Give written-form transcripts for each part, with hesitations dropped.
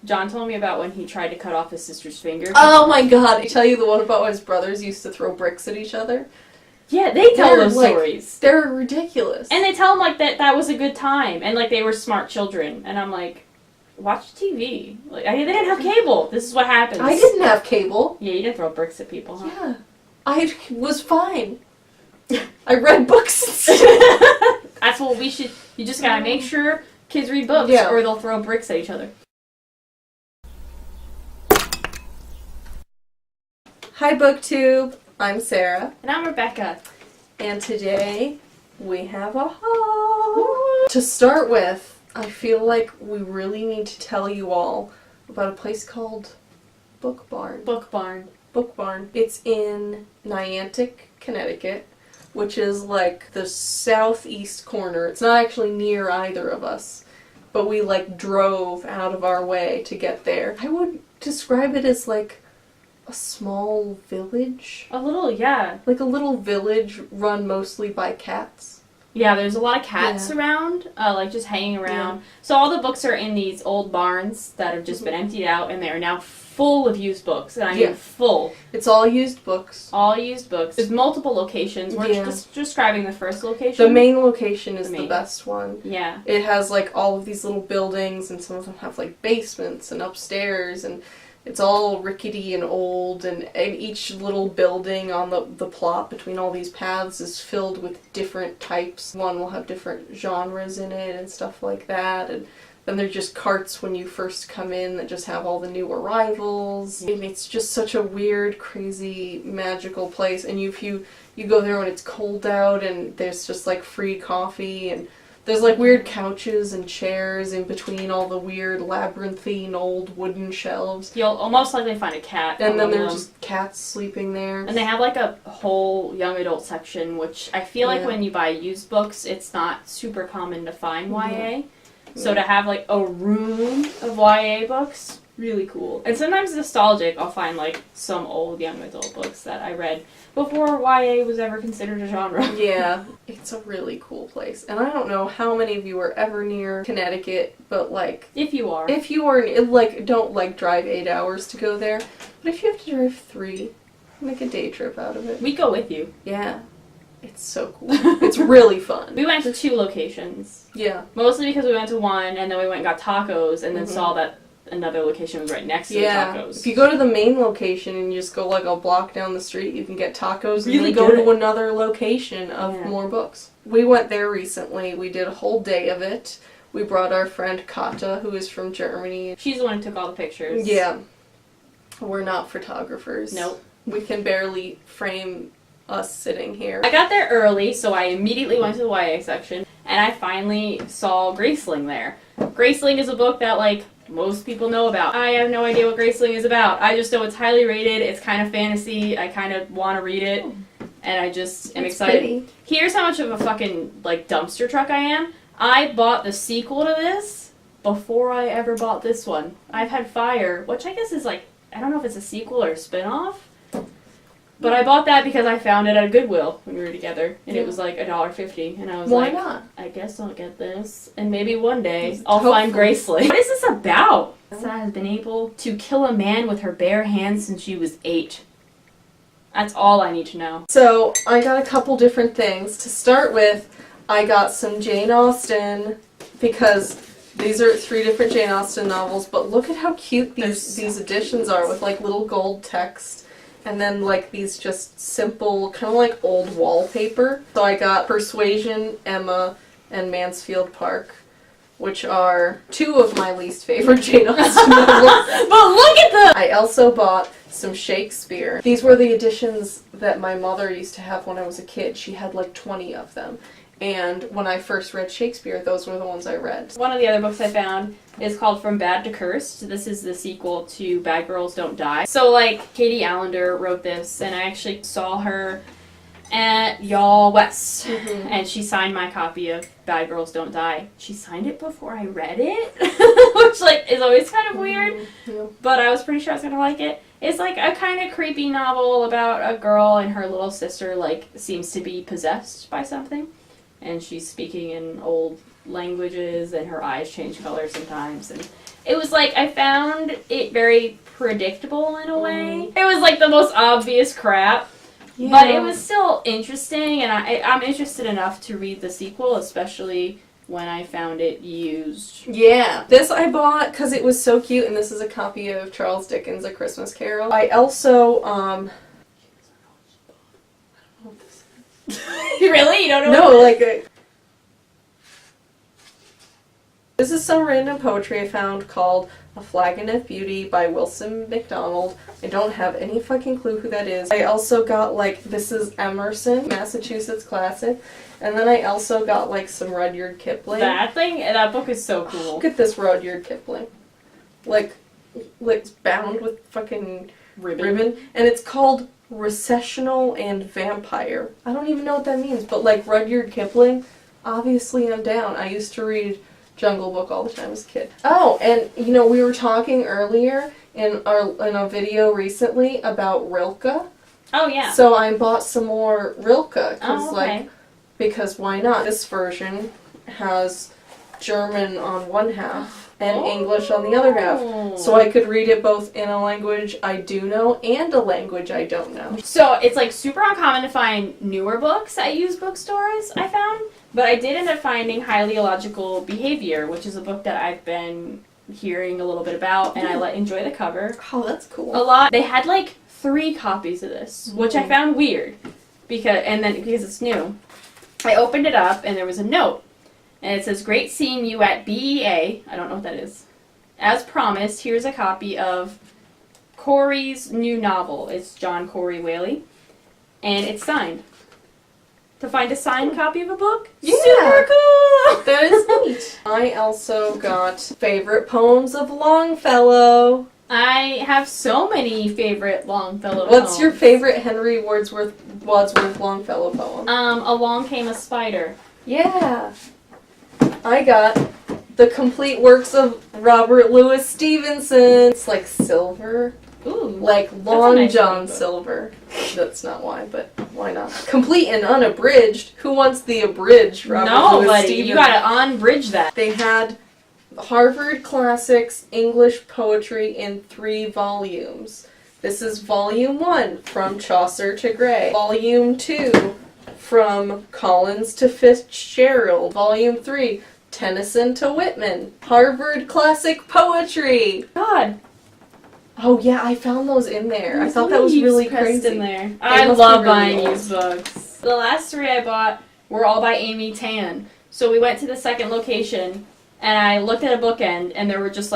John told me about when he tried to cut off his sister's finger. Oh my god, I tell you the one about when his brothers used to throw bricks at each other? Yeah, they tell those stories. They're ridiculous. And they tell him, like, that was a good time, and, like, they were smart children. And I'm like, watch TV. Like, they didn't have cable. This is what happens. I didn't have cable. Yeah, you didn't throw bricks at people, huh? Yeah. I was fine. I read books. That's what we should... You just gotta make sure kids read books, or they'll throw bricks at each other. Hi, BookTube. I'm Sarah. And I'm Rebecca. And today, we have a haul. To start with, I feel like we really need to tell you all about a place called Book Barn. Book Barn. Book Barn. It's in Niantic, Connecticut, which is like the southeast corner. It's not actually near either of us, but we like drove out of our way to get there. I would describe it as like a small village. A little, yeah. Like a little village run mostly by cats. Yeah, there's a lot of cats around, like just hanging around. Yeah. So all the books are in these old barns that have just been emptied out, and they are now full of used books. And I mean full. It's all used books. All used books. There's multiple locations. We're just describing the first location. The main location is the best one. Yeah. It has like all of these little buildings, and some of them have like basements and upstairs, and it's all rickety and old, and each little building on the plot between all these paths is filled with different types. One will have different genres in it and stuff like that, and then there's just carts when you first come in that just have all the new arrivals. And it's just such a weird, crazy, magical place, and you go there when it's cold out, and there's just like free coffee, and there's like weird couches and chairs in between all the weird labyrinthine old wooden shelves. You'll most likely find a cat. And then there's just cats sleeping there. And they have like a whole young adult section, which I feel like when you buy used books, it's not super common to find YA. So to have like a room of YA books, really cool. And sometimes nostalgic, I'll find like some old young adult books that I read before YA was ever considered a genre. Yeah, it's a really cool place. And I don't know how many of you are ever near Connecticut, but like... If you are, like, don't like drive 8 hours to go there. But if you have to drive 3, make a day trip out of it. We go with you. Yeah. It's so cool. It's really fun. We went to 2 locations. Yeah. Mostly because we went to one, and then we went and got tacos, and then saw that another location was right next to the tacos. If you go to the main location and you just go like a block down the street, you can get tacos and really then go to another location of more books. We went there recently. We did a whole day of it. We brought our friend Kata, who is from Germany. She's the one who took all the pictures. Yeah. We're not photographers. Nope. We can barely frame us sitting here. I got there early, so I immediately went to the YA section, and I finally saw Graceling there. Graceling is a book that, like, most people know about. I have no idea what Graceling is about. I just know it's highly rated, it's kind of fantasy, I kind of want to read it, and I just am excited. Pretty. Here's how much of a fucking, like, dumpster truck I am. I bought the sequel to this before I ever bought this one. I've Had Fire, which I guess is, like, I don't know if it's a sequel or a spin-off, but I bought that because I found it at Goodwill when we were together, and it was like $1.50, and I was like, why not? I guess I'll get this, and maybe one day I'll find Graceling. What is this about? Sarah has been able to kill a man with her bare hands since she was 8. That's all I need to know. So, I got a couple different things. To start with, I got some Jane Austen, because these are 3 different Jane Austen novels, but look at how cute these editions are with like little gold text. And then, like, these just simple, kind of like old wallpaper. So I got Persuasion, Emma, and Mansfield Park, which are 2 of my least favorite Jane Austen novels. But look at them! I also bought some Shakespeare. These were the editions that my mother used to have when I was a kid. She had, like, 20 of them. And when I first read Shakespeare, those were the ones I read. One of the other books I found is called From Bad to Cursed. This is the sequel to Bad Girls Don't Die. So, like, Katie Allender wrote this, and I actually saw her at Y'all West, and she signed my copy of Bad Girls Don't Die. She signed it before I read it, which, like, is always kind of weird, but I was pretty sure I was going to like it. It's, like, a kind of creepy novel about a girl and her little sister, like, seems to be possessed by something. And she's speaking in old languages, and her eyes change color sometimes. And It was like, I found it very predictable in a way. It was like the most obvious crap. Yeah. But it was still interesting, and I'm interested enough to read the sequel, especially when I found it used. Yeah. This I bought because it was so cute, and this is a copy of Charles Dickens' A Christmas Carol. I also, Really? You don't know No, what it is? This is some random poetry I found called A Flagon of Beauty by Wilson MacDonald. I don't have any fucking clue who that is. I also got, this is Emerson, Massachusetts classic. And then I also got, some Rudyard Kipling. That book is so cool. Look at this Rudyard Kipling. It's bound with fucking ribbon. And it's called Recessional and Vampire. I don't even know what that means, but Rudyard Kipling, obviously I'm down. I used to read Jungle Book all the time as a kid. Oh, and we were talking earlier in a video recently about Rilke. Oh yeah. So I bought some more Rilke because why not? This version has German on one half and English on the other half. So I could read it both in a language I do know and a language I don't know. So it's super uncommon to find newer books at used bookstores, I found. But I did end up finding Highly Illogical Behavior, which is a book that I've been hearing a little bit about, and I enjoy the cover Oh, that's cool. a lot. They had 3 copies of this, which I found weird because it's new. I opened it up and there was a note, and it says, "Great seeing you at BEA." I don't know what that is. As promised, here's a copy of Corey's new novel. It's John Corey Whaley, and it's signed. To find a signed copy of a book? Yeah. Super cool! That is neat. I also got favorite poems of Longfellow. I have so many favorite Longfellow poems. What's your favorite Henry Wadsworth Longfellow poem? Along Came a Spider. Yeah. I got the complete works of Robert Louis Stevenson. It's silver. Ooh. Long nice John book. Silver. That's not why, but why not? Complete and unabridged. Who wants the abridged Robert Louis Nobody. Stevenson? You gotta unbridge that. They had Harvard Classics English Poetry in 3 volumes. This is Volume 1, From Chaucer to Gray. Volume 2, From Collins to Fitzgerald. Volume 3, Tennyson to Whitman. Harvard Classic Poetry. God. Oh yeah, I found those in there. I thought that was really crazy. In there. I must love be really buying old. used books. The last 3 I bought were all by Amy Tan. So we went to the second location, and I looked at a bookend, and there were just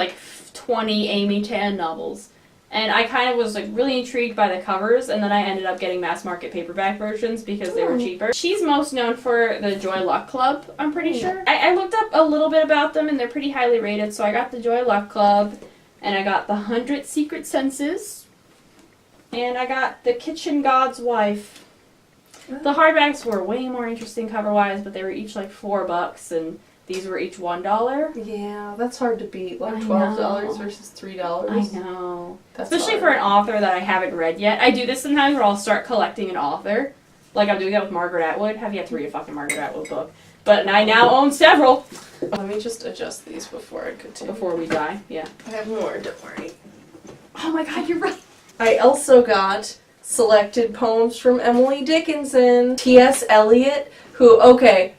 20 Amy Tan novels. And I kind of was really intrigued by the covers, and then I ended up getting mass market paperback versions because they were cheaper. She's most known for the Joy Luck Club, I'm pretty sure. I looked up a little bit about them, and they're pretty highly rated, so I got the Joy Luck Club, and I got the 100 Secret Senses, and I got the Kitchen God's Wife. The hardbacks were way more interesting cover-wise, but they were each $4, and these were each $1. Yeah, that's hard to beat. I $12 know. versus $3. I know. That's Especially hard. for an author that I haven't read yet. I do this sometimes where I'll start collecting an author. I'm doing that with Margaret Atwood. Have yet to read a fucking Margaret Atwood book. But I now own several. Let me just adjust these before I continue. Before we die, yeah. I have more, don't worry. Oh my god, you're right. I also got selected poems from Emily Dickinson, T.S. Eliot, who,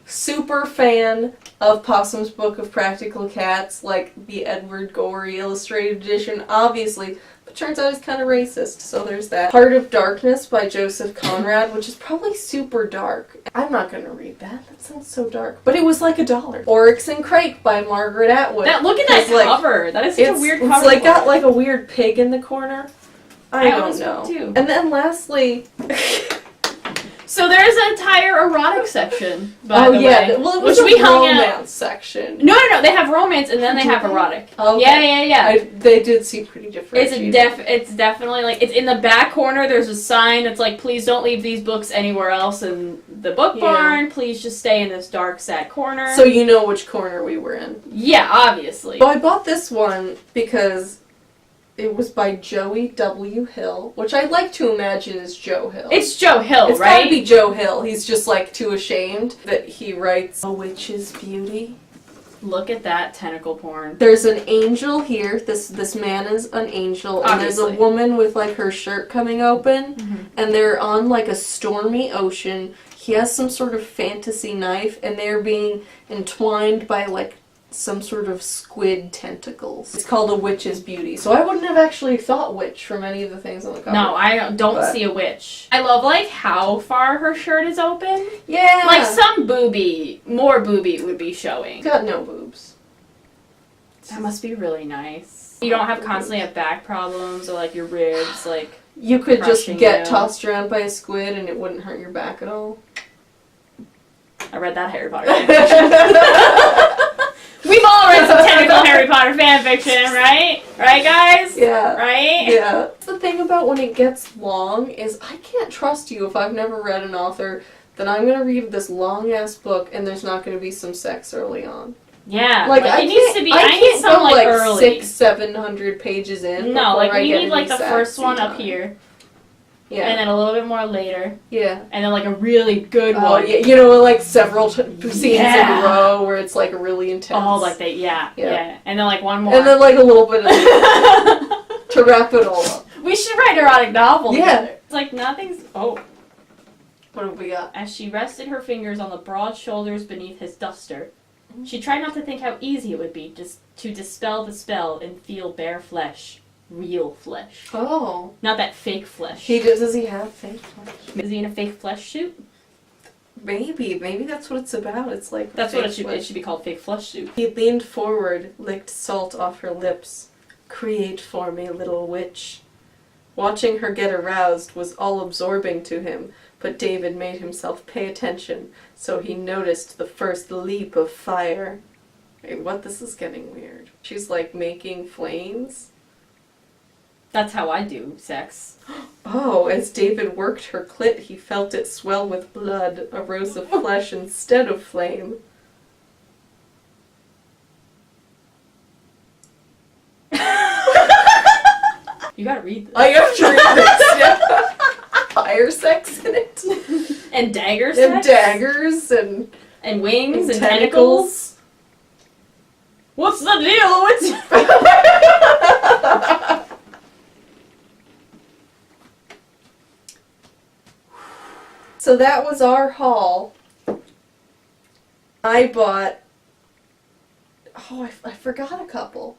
super fan of Possum's Book of Practical Cats, the Edward Gorey illustrated edition, obviously, but turns out he's kind of racist, so there's that. Heart of Darkness by Joseph Conrad, which is probably super dark. I'm not gonna read that. That sounds so dark. But it was $1. Oryx and Crake by Margaret Atwood. Look at that cover. That is such a weird cover. It's got a weird pig in the corner. I own don't this know. book too. And then lastly, So there's an entire erotic section, by the way. Well, it was which we hung out. romance section. No, they have romance and then they have erotic. Okay. Yeah. They did seem pretty different. It's definitely it's in the back corner. There's a sign that's please don't leave these books anywhere else in the book barn. Please just stay in this dark, sad corner. So you know which corner we were in. Yeah, obviously. Well, I bought this one because it was by Joey W. Hill, which I like to imagine is Joe Hill. It's Joe Hill, It's right? gotta be Joe Hill. He's just too ashamed that he writes A Witch's Beauty. Look at that tentacle porn. There's an angel here. This man is an angel, and Obviously. there's a woman with like her shirt coming open, Mm-hmm. and they're on like a stormy ocean. He has some sort of fantasy knife, and they're being entwined by like some sort of squid tentacles. It's called A Witch's Beauty. So I wouldn't have actually thought witch from any of the things on the cover. No, I don't But- see a witch. I love like how far her shirt is open. Yeah. Like some more booby would be showing. Got no boobs. That must be really nice. You don't have constantly have back problems or like your ribs like. You could just Crushing get you. tossed around by a squid and it wouldn't hurt your back at all. I read that Harry Potter fanfiction. We've all read some tentacle Harry Potter fanfiction, right? Right, guys? Yeah. Right? Yeah. The thing about when it gets long is I can't trust you if I've never read an author that I'm going to read this long-ass book and there's not going to be some sex early on. Yeah. Like, it needs to be. I I need can't some go like like early. 600-700 pages in. No, before like I we get need like any the first sexy one up time. here, Yeah. and then a little bit more later, Yeah. and then like a really good Oh, one. yeah. You know, like several scenes Yeah. in a row where it's like really intense. Oh, like that. Yeah, Yeah. yeah. And then like one more. And then like a little bit of to wrap it all up. We should write an erotic novel Yeah. together. It's like nothing's. Oh. What have we got? As she rested her fingers on the broad shoulders beneath his duster, she tried not to think how easy it would be just to dispel the spell and feel bare flesh. Real flesh. Oh. Not that fake flesh. Does he have fake flesh? Is he in a fake flesh suit? Maybe that's what it's about. It's like That's fake what it should be. flesh. It should be called fake flesh suit. He leaned forward, licked salt off her lips. Create for me, little witch. Watching her get aroused was all absorbing to him, but David made himself pay attention, so he noticed the first leap of fire. Wait, what? This is getting weird. She's like making flames? That's how I do sex. Oh, as David worked her clit, he felt it swell with blood, a rose of flesh instead of flame. You gotta read this. I have to read this. Yeah. Fire sex in it. And daggers. And daggers and And wings and tentacles. tentacles. What's the deal with So that was our haul. I bought... Oh, I forgot a couple.